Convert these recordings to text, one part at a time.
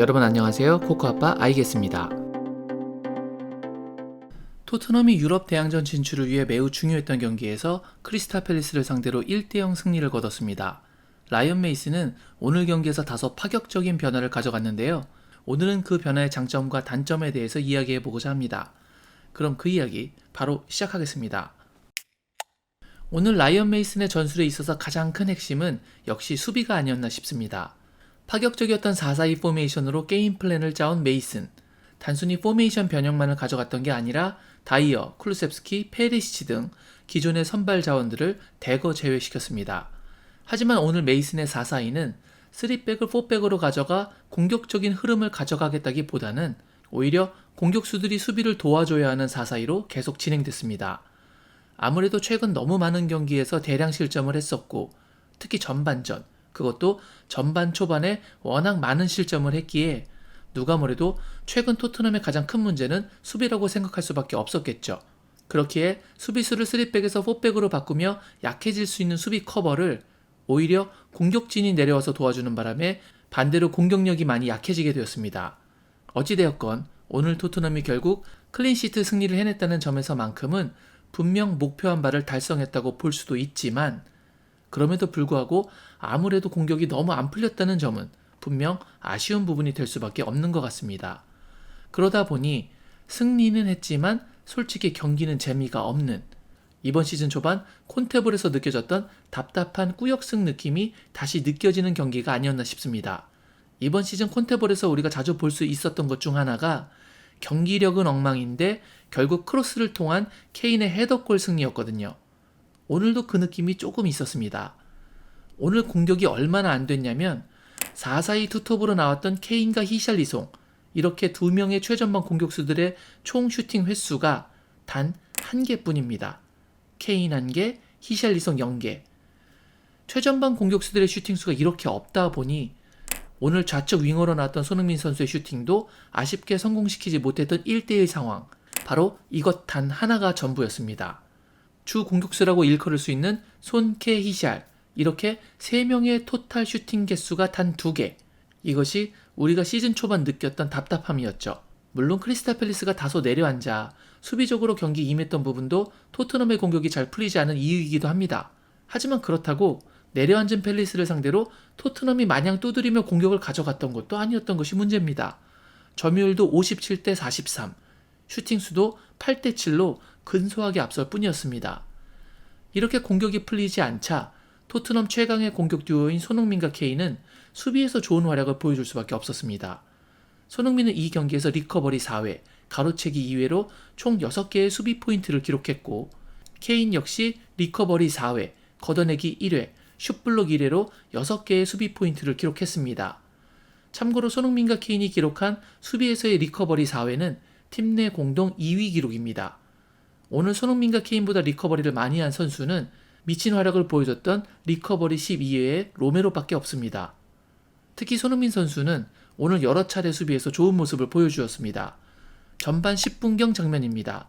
여러분 안녕하세요. 코코아빠 아이겠습니다. 토트넘이 유럽 대항전 진출을 위해 매우 중요했던 경기에서 크리스탈 팰리스를 상대로 1대0 승리를 거뒀습니다. 라이언 메이스는 오늘 경기에서 다소 파격적인 변화를 가져갔는데요. 오늘은 그 변화의 장점과 단점에 대해서 이야기해보고자 합니다. 그럼 그 이야기 바로 시작하겠습니다. 오늘 라이언 메이슨의 전술에 있어서 가장 큰 핵심은 역시 수비가 아니었나 싶습니다. 파격적이었던 4-4-2 포메이션으로 게임 플랜을 짜온 메이슨. 단순히 포메이션 변형만을 가져갔던 게 아니라 다이어, 쿨루셉스키, 페리시치 등 기존의 선발 자원들을 대거 제외시켰습니다. 하지만 오늘 메이슨의 4-4-2는 3백을 4백으로 가져가 공격적인 흐름을 가져가겠다기보다는 오히려 공격수들이 수비를 도와줘야 하는 4-4-2로 계속 진행됐습니다. 아무래도 최근 너무 많은 경기에서 대량 실점을 했었고 특히 전반전, 그것도 전반 초반에 워낙 많은 실점을 했기에 누가 뭐래도 최근 토트넘의 가장 큰 문제는 수비라고 생각할 수밖에 없었겠죠. 그렇기에 수비수를 3백에서 4백으로 바꾸며 약해질 수 있는 수비 커버를 오히려 공격진이 내려와서 도와주는 바람에 반대로 공격력이 많이 약해지게 되었습니다. 어찌되었건 오늘 토트넘이 결국 클린시트 승리를 해냈다는 점에서만큼은 분명 목표한 바를 달성했다고 볼 수도 있지만 그럼에도 불구하고 아무래도 공격이 너무 안 풀렸다는 점은 분명 아쉬운 부분이 될 수밖에 없는 것 같습니다. 그러다 보니 승리는 했지만 솔직히 경기는 재미가 없는 이번 시즌 초반 콘테볼에서 느껴졌던 답답한 꾸역승 느낌이 다시 느껴지는 경기가 아니었나 싶습니다. 이번 시즌 콘테볼에서 우리가 자주 볼 수 있었던 것 중 하나가 경기력은 엉망인데 결국 크로스를 통한 케인의 헤더골 승리였거든요. 오늘도 그 느낌이 조금 있었습니다. 오늘 공격이 얼마나 안 됐냐면 4-4-2 투톱으로 나왔던 케인과 히샬리송 이렇게 두 명의 최전방 공격수들의 총 슈팅 횟수가 단 1개뿐입니다. 케인 1개, 히샬리송 0개. 최전방 공격수들의 슈팅수가 이렇게 없다 보니 오늘 좌측 윙어로 나왔던 손흥민 선수의 슈팅도 아쉽게 성공시키지 못했던 1대1 상황. 바로 이것 단 하나가 전부였습니다. 주 공격수라고 일컬을 수 있는 손, 케, 히샬 이렇게 3명의 토탈 슈팅 개수가 단 2개. 이것이 우리가 시즌 초반 느꼈던 답답함이었죠. 물론 크리스탈 팰리스가 다소 내려앉아 수비적으로 경기 임했던 부분도 토트넘의 공격이 잘 풀리지 않은 이유이기도 합니다. 하지만 그렇다고 내려앉은 팰리스를 상대로 토트넘이 마냥 두드리며 공격을 가져갔던 것도 아니었던 것이 문제입니다. 점유율도 57대 43, 슈팅수도 8대 7로 근소하게 앞설 뿐이었습니다. 이렇게 공격이 풀리지 않자 토트넘 최강의 공격 듀오인 손흥민과 케인은 수비에서 좋은 활약을 보여줄 수밖에 없었습니다. 손흥민은 이 경기에서 리커버리 4회, 가로채기 2회로 총 6개의 수비 포인트를 기록했고 케인 역시 리커버리 4회, 걷어내기 1회, 슛블록 1회로 6개의 수비 포인트를 기록했습니다. 참고로 손흥민과 케인이 기록한 수비에서의 리커버리 4회는 팀 내 공동 2위 기록입니다. 오늘 손흥민과 케인보다 리커버리를 많이 한 선수는 미친 활약을 보여줬던 리커버리 12회의 로메로밖에 없습니다. 특히 손흥민 선수는 오늘 여러 차례 수비에서 좋은 모습을 보여주었습니다. 전반 10분경 장면입니다.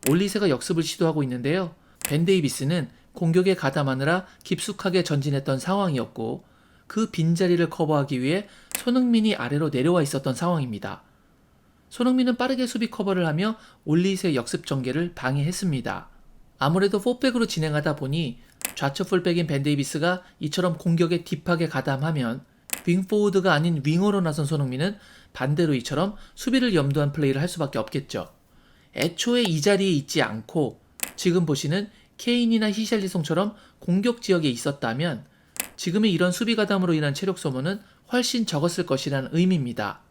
올리세가 역습을 시도하고 있는데요. 벤 데이비스는 공격에 가담하느라 깊숙하게 전진했던 상황이었고 그 빈자리를 커버하기 위해 손흥민이 아래로 내려와 있었던 상황입니다. 손흥민은 빠르게 수비 커버를 하며 올리세의 역습 전개를 방해했습니다. 아무래도 4백으로 진행하다 보니 좌측 풀백인 벤 데이비스가 이처럼 공격에 딥하게 가담하면 윙포워드가 아닌 윙어로 나선 손흥민은 반대로 이처럼 수비를 염두한 플레이를 할 수밖에 없겠죠. 애초에 이 자리에 있지 않고 지금 보시는 케인이나 히샬리송처럼 공격 지역에 있었다면 지금의 이런 수비 가담으로 인한 체력 소모는 훨씬 적었을 것이라는 의미입니다.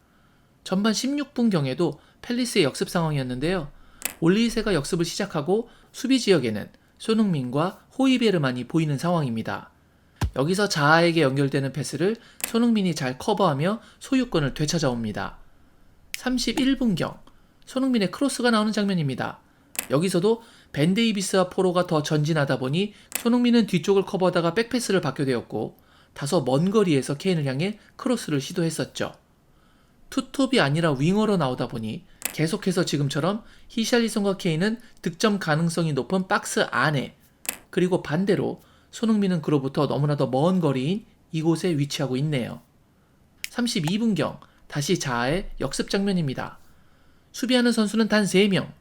전반 16분경에도 팰리스의 역습 상황이었는데요. 올리세가 역습을 시작하고 수비 지역에는 손흥민과 호이베르만이 보이는 상황입니다. 여기서 자아에게 연결되는 패스를 손흥민이 잘 커버하며 소유권을 되찾아옵니다. 31분경 손흥민의 크로스가 나오는 장면입니다. 여기서도 벤 데이비스와 포로가 더 전진하다 보니 손흥민은 뒤쪽을 커버하다가 백패스를 받게 되었고 다소 먼 거리에서 케인을 향해 크로스를 시도했었죠. 투톱이 아니라 윙어로 나오다 보니 계속해서 지금처럼 히샬리송과 케인은 득점 가능성이 높은 박스 안에 그리고 반대로 손흥민은 그로부터 너무나도 먼 거리인 이곳에 위치하고 있네요. 32분경 다시 자아의 역습 장면입니다. 수비하는 선수는 단 3명,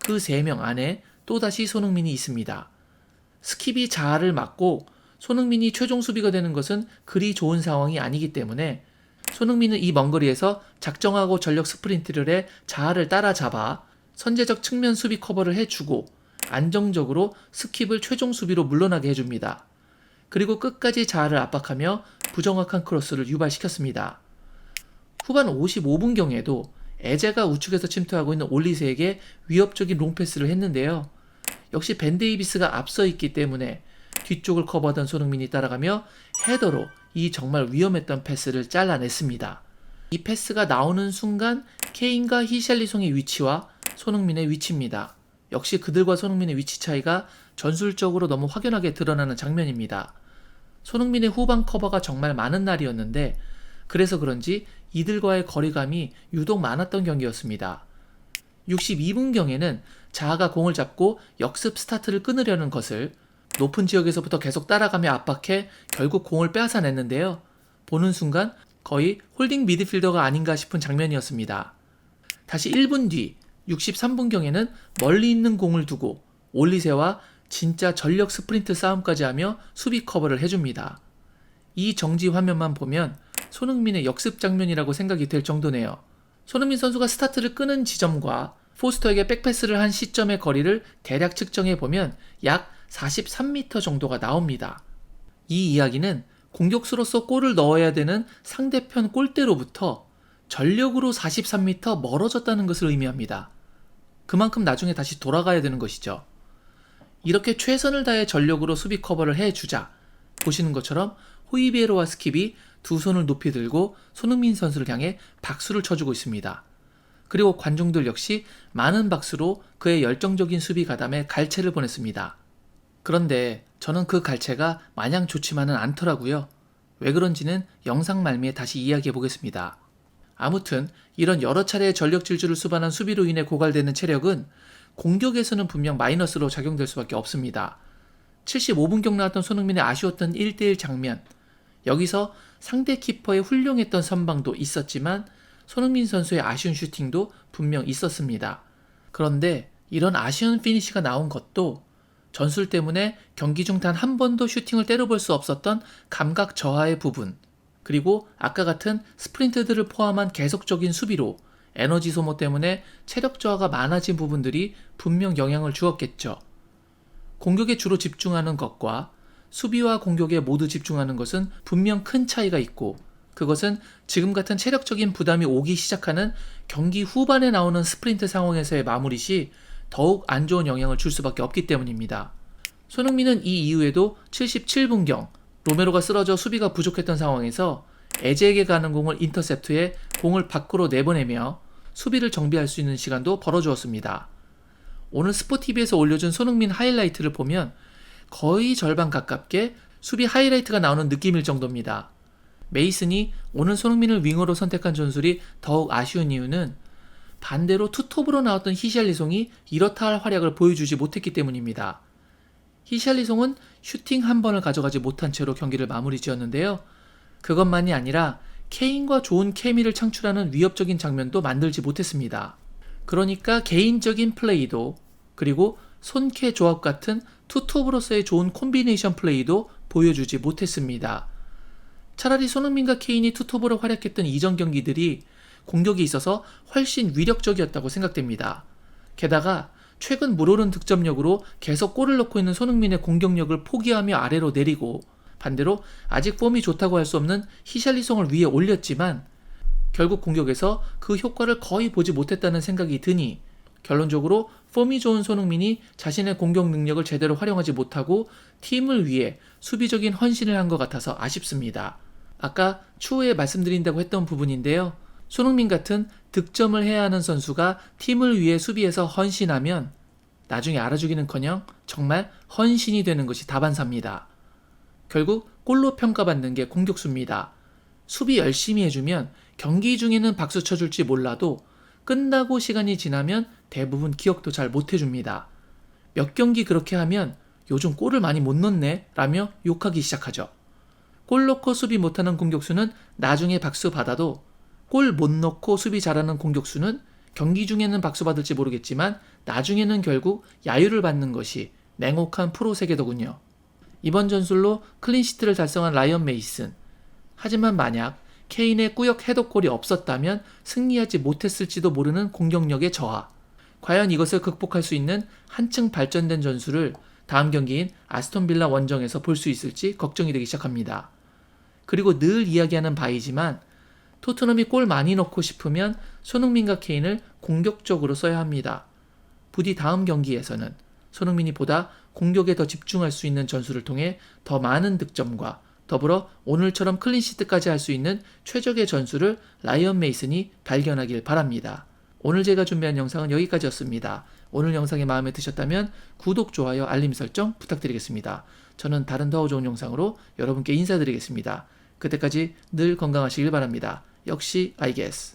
그 3명 안에 또다시 손흥민이 있습니다. 스킵이 자아를 막고 손흥민이 최종 수비가 되는 것은 그리 좋은 상황이 아니기 때문에 손흥민은 이 먼 거리에서 작정하고 전력 스프린트를 해 자아를 따라잡아 선제적 측면 수비 커버를 해주고 안정적으로 스킵을 최종 수비로 물러나게 해줍니다. 그리고 끝까지 자아를 압박하며 부정확한 크로스를 유발시켰습니다. 후반 55분경에도 에제가 우측에서 침투하고 있는 올리세에게 위협적인 롱패스를 했는데요. 역시 벤 데이비스가 앞서 있기 때문에 뒤쪽을 커버하던 손흥민이 따라가며 헤더로 이 정말 위험했던 패스를 잘라냈습니다. 이 패스가 나오는 순간 케인과 히샬리송의 위치와 손흥민의 위치입니다. 역시 그들과 손흥민의 위치 차이가 전술적으로 너무 확연하게 드러나는 장면입니다. 손흥민의 후방 커버가 정말 많은 날이었는데 그래서 그런지 이들과의 거리감이 유독 많았던 경기였습니다. 62분경에는 자아가 공을 잡고 역습 스타트를 끊으려는 것을 높은 지역에서부터 계속 따라가며 압박해 결국 공을 빼앗아냈는데요. 보는 순간 거의 홀딩 미드필더가 아닌가 싶은 장면이었습니다. 다시 1분 뒤 63분경에는 멀리 있는 공을 두고 올리세와 진짜 전력 스프린트 싸움까지 하며 수비 커버를 해줍니다. 이 정지 화면만 보면 손흥민의 역습 장면이라고 생각이 될 정도네요. 손흥민 선수가 스타트를 끄는 지점과 포스터에게 백패스를 한 시점의 거리를 대략 측정해보면 약 43m 정도가 나옵니다. 이 이야기는 공격수로서 골을 넣어야 되는 상대편 골대로부터 전력으로 43m 멀어졌다는 것을 의미합니다. 그만큼 나중에 다시 돌아가야 되는 것이죠. 이렇게 최선을 다해 전력으로 수비 커버를 해주자 보시는 것처럼 호이베로와 스킵이 두 손을 높이 들고 손흥민 선수를 향해 박수를 쳐주고 있습니다. 그리고 관중들 역시 많은 박수로 그의 열정적인 수비 가담에 갈채를 보냈습니다. 그런데 저는 그 갈채가 마냥 좋지만은 않더라고요. 왜 그런지는 영상 말미에 다시 이야기해 보겠습니다. 아무튼 이런 여러 차례의 전력 질주를 수반한 수비로 인해 고갈되는 체력은 공격에서는 분명 마이너스로 작용될 수밖에 없습니다. 75분경 나왔던 손흥민의 아쉬웠던 1대1 장면, 여기서 상대 키퍼의 훌륭했던 선방도 있었지만 손흥민 선수의 아쉬운 슈팅도 분명 있었습니다. 그런데 이런 아쉬운 피니시가 나온 것도 전술 때문에 경기 중 단 한 번도 슈팅을 때려볼 수 없었던 감각 저하의 부분, 그리고 아까 같은 스프린트들을 포함한 계속적인 수비로 에너지 소모 때문에 체력 저하가 많아진 부분들이 분명 영향을 주었겠죠. 공격에 주로 집중하는 것과 수비와 공격에 모두 집중하는 것은 분명 큰 차이가 있고, 그것은 지금 같은 체력적인 부담이 오기 시작하는 경기 후반에 나오는 스프린트 상황에서의 마무리 시 더욱 안 좋은 영향을 줄 수밖에 없기 때문입니다. 손흥민은 이 이후에도 77분경 로메로가 쓰러져 수비가 부족했던 상황에서 에제에게 가는 공을 인터셉트해 공을 밖으로 내보내며 수비를 정비할 수 있는 시간도 벌어주었습니다. 오늘 스포티비에서 올려준 손흥민 하이라이트를 보면 거의 절반 가깝게 수비 하이라이트가 나오는 느낌일 정도입니다. 메이슨이 오늘 손흥민을 윙어로 선택한 전술이 더욱 아쉬운 이유는 반대로 투톱으로 나왔던 히샬리송이 이렇다 할 활약을 보여주지 못했기 때문입니다. 히샬리송은 슈팅 한 번을 가져가지 못한 채로 경기를 마무리 지었는데요. 그것만이 아니라 케인과 좋은 케미를 창출하는 위협적인 장면도 만들지 못했습니다. 그러니까 개인적인 플레이도, 그리고 손케 조합 같은 투톱으로서의 좋은 콤비네이션 플레이도 보여주지 못했습니다. 차라리 손흥민과 케인이 투톱으로 활약했던 이전 경기들이 공격이 있어서 훨씬 위력적이었다고 생각됩니다. 게다가 최근 물오른 득점력으로 계속 골을 넣고 있는 손흥민의 공격력을 포기하며 아래로 내리고, 반대로 아직 폼이 좋다고 할 수 없는 히샬리송을 위에 올렸지만 결국 공격에서 그 효과를 거의 보지 못했다는 생각이 드니, 결론적으로 폼이 좋은 손흥민이 자신의 공격 능력을 제대로 활용하지 못하고 팀을 위해 수비적인 헌신을 한 것 같아서 아쉽습니다. 아까 추후에 말씀드린다고 했던 부분인데요. 손흥민 같은 득점을 해야 하는 선수가 팀을 위해 수비에서 헌신하면 나중에 알아주기는커녕 정말 헌신이 되는 것이 다반사입니다. 결국 골로 평가받는 게 공격수입니다. 수비 열심히 해주면 경기 중에는 박수 쳐줄지 몰라도 끝나고 시간이 지나면 대부분 기억도 잘 못해줍니다. 몇 경기 그렇게 하면 요즘 골을 많이 못 넣네 라며 욕하기 시작하죠. 골 넣고 수비 못하는 공격수는 나중에 박수 받아도 골 못 넣고 수비 잘하는 공격수는 경기 중에는 박수 받을지 모르겠지만 나중에는 결국 야유를 받는 것이 냉혹한 프로 세계더군요. 이번 전술로 클린시트를 달성한 라이언 메이슨. 하지만 만약 케인의 꾸역 헤더골이 없었다면 승리하지 못했을지도 모르는 공격력의 저하. 과연 이것을 극복할 수 있는 한층 발전된 전술을 다음 경기인 아스톤 빌라 원정에서 볼 수 있을지 걱정이 되기 시작합니다. 그리고 늘 이야기하는 바이지만 토트넘이 골 많이 넣고 싶으면 손흥민과 케인을 공격적으로 써야 합니다. 부디 다음 경기에서는 손흥민이 보다 공격에 더 집중할 수 있는 전술을 통해 더 많은 득점과 더불어 오늘처럼 클린시트까지 할 수 있는 최적의 전술을 라이언 메이슨이 발견하길 바랍니다. 오늘 제가 준비한 영상은 여기까지였습니다. 오늘 영상이 마음에 드셨다면 구독, 좋아요, 알림 설정 부탁드리겠습니다. 저는 다른 더 좋은 영상으로 여러분께 인사드리겠습니다. 그때까지 늘 건강하시길 바랍니다. 역시 I guess.